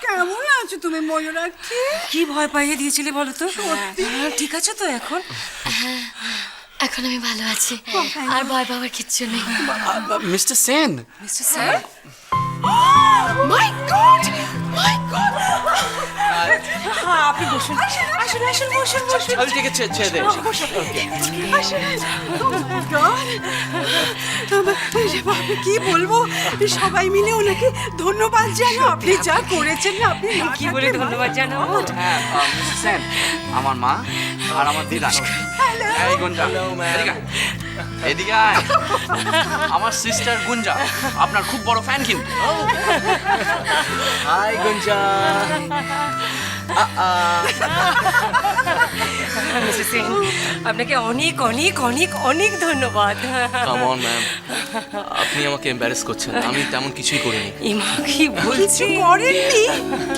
কেমন আছো তুমি ময়ূরাক্ষী? কি ভয় পাইয়ে দিয়েছিলে বলো তো? ঠিক আছে তো এখন? এখন আমি ভালো আছি, আর ভয় পাওয়ার কিচ্ছু নেই। মিস্টার সেন। মিস্টার স্যার, মাই গড, মাই গড! আপনি বসুন, আসুন আসুন, বসুন বসুন। আমি ঠিক আছে, ছেড়ে দে। কি বলবো, সবাই মিলে ওনাকে ধন্যবাদ জানো। আপনি যা করেছেন না, আপনি কি বলে ধন্যবাদ জানাবো? হ্যাঁ, মিস্টার সেন, আমার মা আর আমার দিদা। এই গুঞ্জা, এদিকে আয়। এদিকে আয়। আমার সিস্টার গুঞ্জা আপনার খুব বড় ফ্যান কিন্তু। হাই গুঞ্জা। মিসেস সেন, আপনাকে অনেক অনেক অনেক অনেক ধন্যবাদ। কাম অন ম্যাম, আপনি আমাকে এম্বারেস করছেন, আমি তেমন কিছুই করিনি। ইমা কি বলছি? কিচ্ছু করেননি,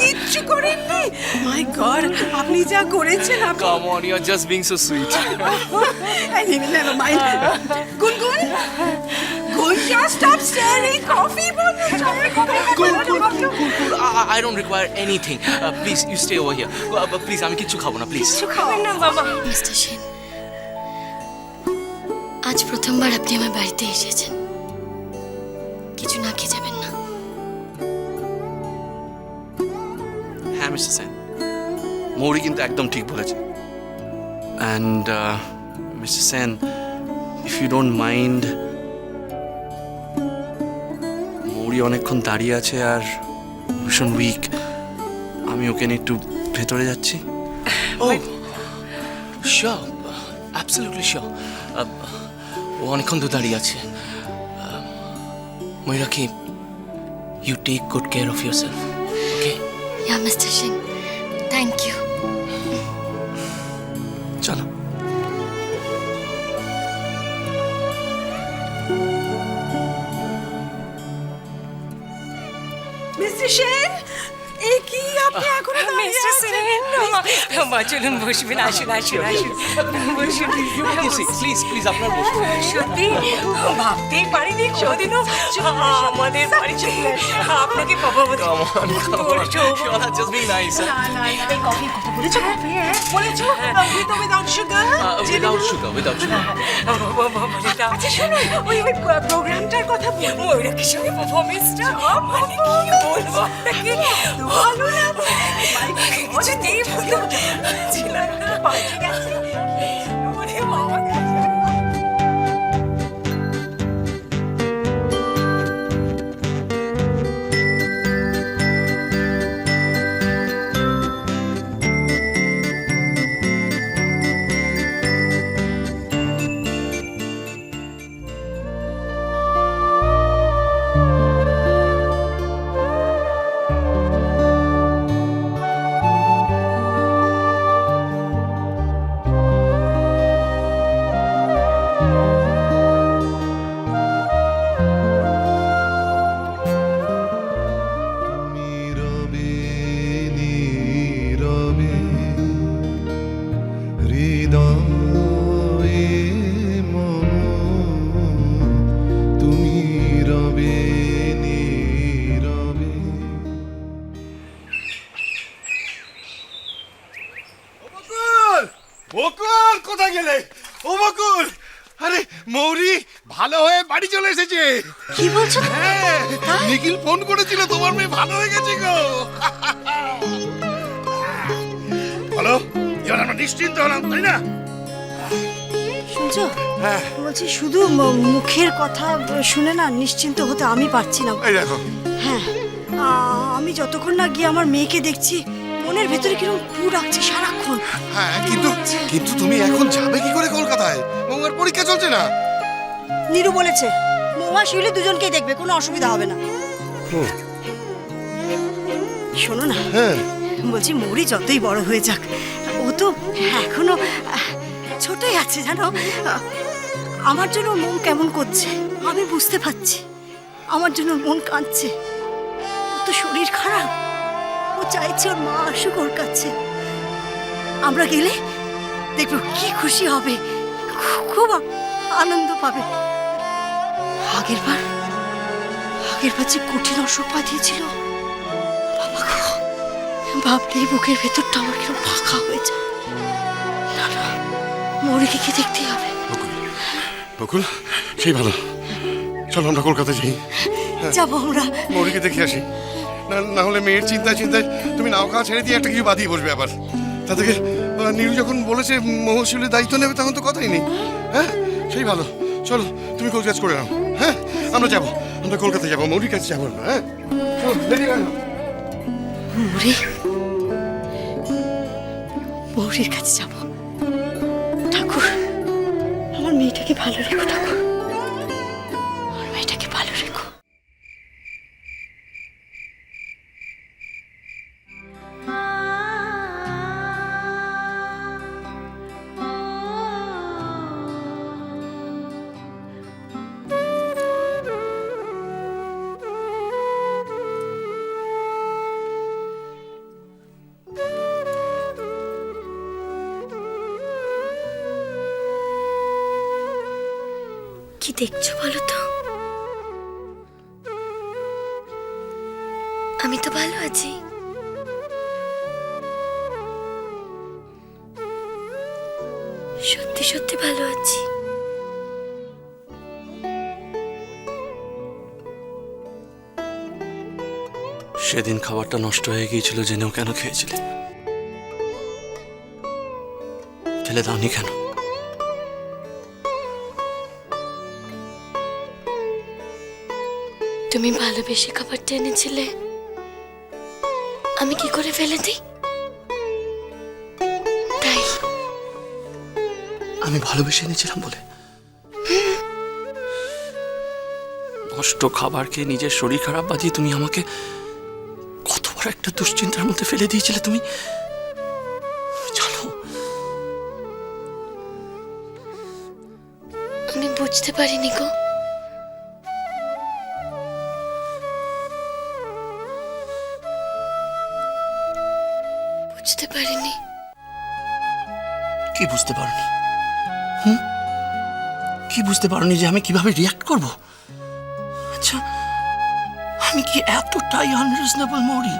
কিচ্ছু করেননি। মাই গড, আপনি যা করেছেন আপনি। Come on, you are just being so sweet. Never mind. Gungun, Gunja, stop staring. Coffee বলো, চায়ের coffee. I don't require anything. Please, you stay over here. Please, আমি কিচ্ছু খাবো না, প্লিজ। কিছু খাবেন না বাবা? মিস্টার সেন, আজ প্রথমবার আপনি আমার বাড়িতে এসেছেন, কিছু না খেয়ে যাবেন না? হ্যাঁ মিস্টার সেন, মৌরি কিন্তু একদম ঠিক বলেছে। And Mister Sen, if you don't mind, Mouri অনেকক্ষণ দাঁড়িয়ে আছে আর ভীষণ উইক। আমি ওকে নিয়ে একটু ভেতরে যাচ্ছি। Oh sure, absolutely sure. ও অনেকক্ষণ তো দাঁড়িয়ে আছে। Mayurakshi, you take good care of your self, okay? Yeah Mister Sen, thank you. চলো। মিস্টার সেন, এই কি আপনি এখনো দাঁড়িয়ে মিস্টার আছেন? সেন, মা চলুন বসবেন, আসুন আসুন আসুন, বসুন। প্লিজ প্লিজ আপনার বসুন। সত্যি ভাবতেই পারিনি কোনোদিনও আমাদের বাড়িতে আপনাকে পাবো। Just being nice. বলেছো কফি? বলেছো with or without sugar? Without sugar, without sugar. আচ্ছা শোনো, ওই প্রোগ্রামটার কথা বলো। ময়ূরাক্ষীর সঙ্গে পারফরমেন্সটা মানে কি বলবো আপনাকে, ভালো লাগছে। কিছুতেই বলতে পারছিলাম না। পাল্টে গেছে। ওরে বাবা। বকুল, কোথায় গেলে? ও বকুল, আরে মৌরি ভালো হয়ে বাড়ি চলে এসেছে। কি বলছো? হ্যাঁ, নিখিল ফোন করেছিল, তোমার মেয়ে ভালো হয়ে গেছে গো। বলো, এবার আমরা নিশ্চিন্ত হলাম, তাই না? শুনছো? হ্যাঁ, বলছি শুধু মুখের কথা শুনে না নিশ্চিন্ত হতে আমি পারছি না। এই দেখো। হ্যাঁ, আমি যতক্ষণ না গিয়ে আমার মেয়েকে দেখছি, মনের ভেতরে কিরকম কু রাখছে সারাক্ষণ। হ্যাঁ, কিন্তু তুমি এখন যাবে কি করে কলকাতায়? মৌমার পরীক্ষা চলছে না। নীরু বলেছে মৌমা শিউলি দুজনকেই দেখবে, কোনো অসুবিধা হবে না। শোনো না, হ্যাঁ, বলছি মৌরি যতই বড় হয়ে যাক, ও তো এখনো ছোটই আছে জানো। আমার জন্য মন কেমন করছে আমি বুঝতে পারছি। আমার জন্য মন কাঁদছে। ও তো শরীর খারাপ, ও চাইছে ওর মা আসুক ওর কাছে। আমরা গেলে দেখবো কি খুশি হবে, খুব আনন্দ পাবে। আগেরবার যে কঠিন অসুখ বাঁধিয়েছিল, বাবা গো, ভাবলেই বুকের ভেতরটা আমার কেন ফাঁকা হয়ে যায়। না না, মৌরিকে কি দেখতেই হবে। বকুল, সেই ভালো, চলো আমরা কলকাতা যাই, যাবো আমরা। মৌরিকে দেখে আসি। না হলে মেয়ের চিন্তায় তুমি নৌকা ছেড়ে দিয়ে একটা কিছু বাদিয়ে বসবে আবার। তা থেকে নীরু যখন বলেছে মহসিলের দায়িত্ব নেবে, তখন তো কথাই নেই। হ্যাঁ, সেই ভালো, চলো তুমি কাজ করে নাও। হ্যাঁ, আমরা কলকাতা যাবো, মৌরির কাছে যাবো না। হ্যাঁ, মৌরির কাছে যাবো। ঠাকুর, আমার মেয়েটাকে ভালো রেখো ঠাকুর, আমার মেয়েটাকে ভালো রেখো। কি দেখছো বলো তো? আমি তো ভালো আছি। সত্যি সত্যি ভালো আছি। সেদিন খাবারটা নষ্ট হয়ে গিয়েছিল জেনেও কেন খেয়েছিলে? ফেলে দাওনি কেন? তুমি ভালোবেসে খাবারটা এনেছিলে, আমি কি করে ফেলে দিই? তাই আমি ভালোবেসে এনেছিলাম বলে? নষ্ট খাবার খেয়ে নিজের শরীর খারাপ বাঁধিয়ে তুমি আমাকে কত বড় একটা দুশ্চিন্তার মধ্যে ফেলে দিয়েছিলে তুমি জানো? আমি বুঝতে পারিনি গো। বুঝতে পারিনি। কি বুঝতে পারোনি? কি বুঝতে পারোনি যে আমি কিভাবে রিয়াক্ট করব? আচ্ছা, আমি কি এতটাই আনরিজনেবল মৌরি?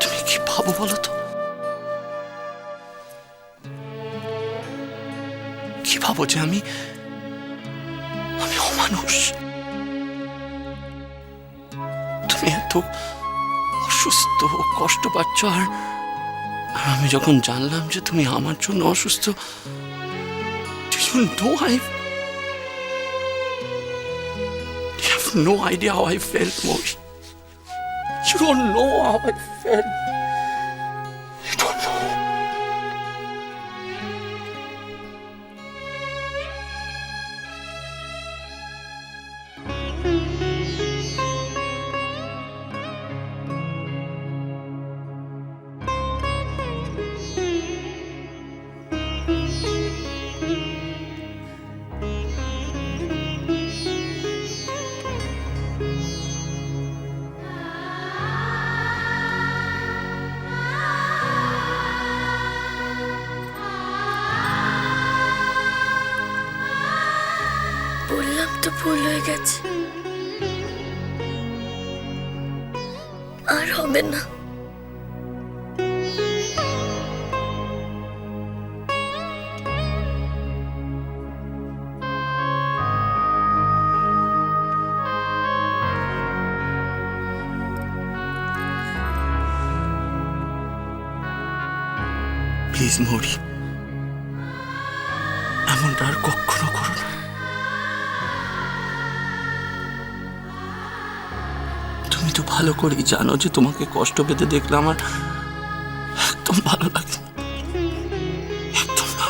তুমি কি ভাবো বলো তো? কি ভাবো যে আমি অমানুষ? তুমি এত অসুস্থ, কষ্ট পাচ্ছ, আর আমি যখন জানলাম যে তুমি আমার জন্য অসুস্থ, you have no idea how I felt, Mori. You don't know how I felt. You don't know. বললাম তো ভুল হয়ে গেছে, আর হবে না। প্লিজ মৌরি, এমনটা আর কখনো করো না। তুমি তো ভালো করেই জানো যে তোমাকে কষ্ট পেতে দেখলে আমার একদম ভালো লাগে না। একদম না।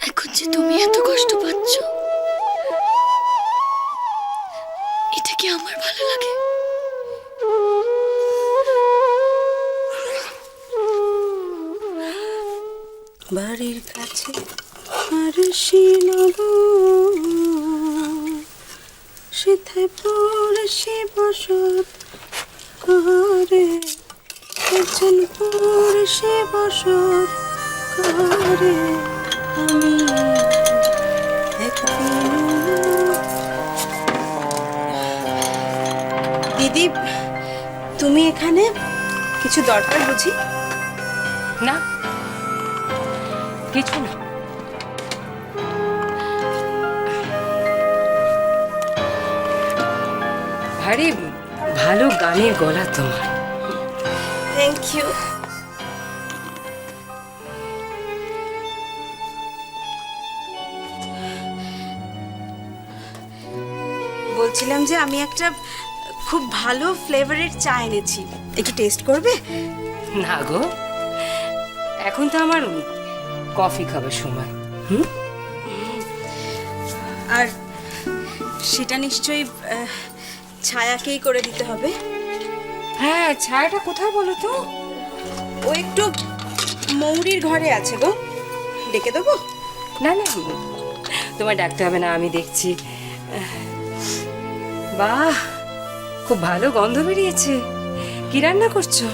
এখন যে তুমি এত কষ্ট পাচ্ছ, আমার ভালো লাগে। বাড়ির কাছে আরশি নগর, সেথায় পড়শি বসত করে, একজন পড়শি বসত করে। আমি দিদি, তুমি এখানে কিছু দরকার বুঝি? না, কিছু না। ভারী ভালো গানের গলা তোমার। Thank you. বলছিলাম যে আমি একটা খুব ভালো ফ্লেভারের চা এনেছি, একটু টেস্ট করবে? না গো, এখন তো আমার কফি খাবার সময়। আর সেটা নিশ্চয়ই ছায়াকেই করে দিতে হবে। হ্যাঁ, ছায়াটা কোথায় বলো তো? ও একটু মৌরির ঘরে আছে গো, ডেকে দেবো? না না, তোমার ডাকতে হবে না, আমি দেখছি। বাহ, খুব ভালো গন্ধ বেরিয়েছে। কি রান্না করছো?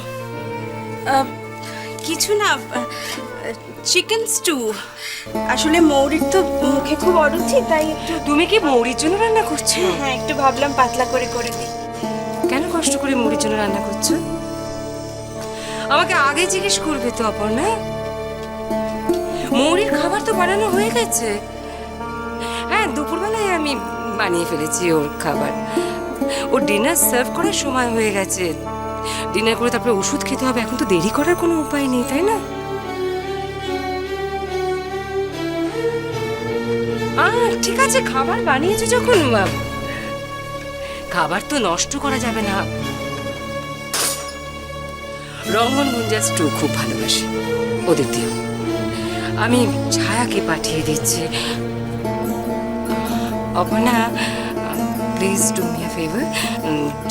কিছু না, চিকেন স্টু। আসলে মৌরির তো মুখে খুব অরুচি, তাই একটু তুমি কি মৌরির জন্য রান্না করছো? হ্যাঁ, একটু ভাবলাম পাতলা করে করে দিই। কেন কষ্ট করে মৌরির জন্য রান্না করছো? আমাকে আগে জিজ্ঞেস করবে তো অপর্ণা। মৌরির খাবার তো বানানো হয়ে গেছে। হ্যাঁ, দুপুরবেলায় আমি বানিয়ে ফেলেছি ওর খাবার। ওর ডিনার সার্ভ করার সময় হয়ে গেছে। ডিনার করে তারপরে ওষুধ খেতে হবে। এখন তো দেরি করার কোনো উপায় নেই, তাই না? ঠিক আছে, খাবার বানিয়েছো যখন, খাবার তো নষ্ট করা যাবে না। রঙ্গন গুঞ্জাস টু খুব ভালোবাসি, ওদের দিও। আমি ছায়াকে পাঠিয়ে দিচ্ছি। Aparna, please do me a favour.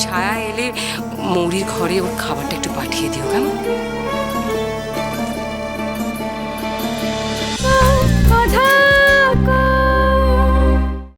Chhaya এলে মৌরির ঘরে ওর খাবারটা একটু পাঠিয়ে দিও, কেমন?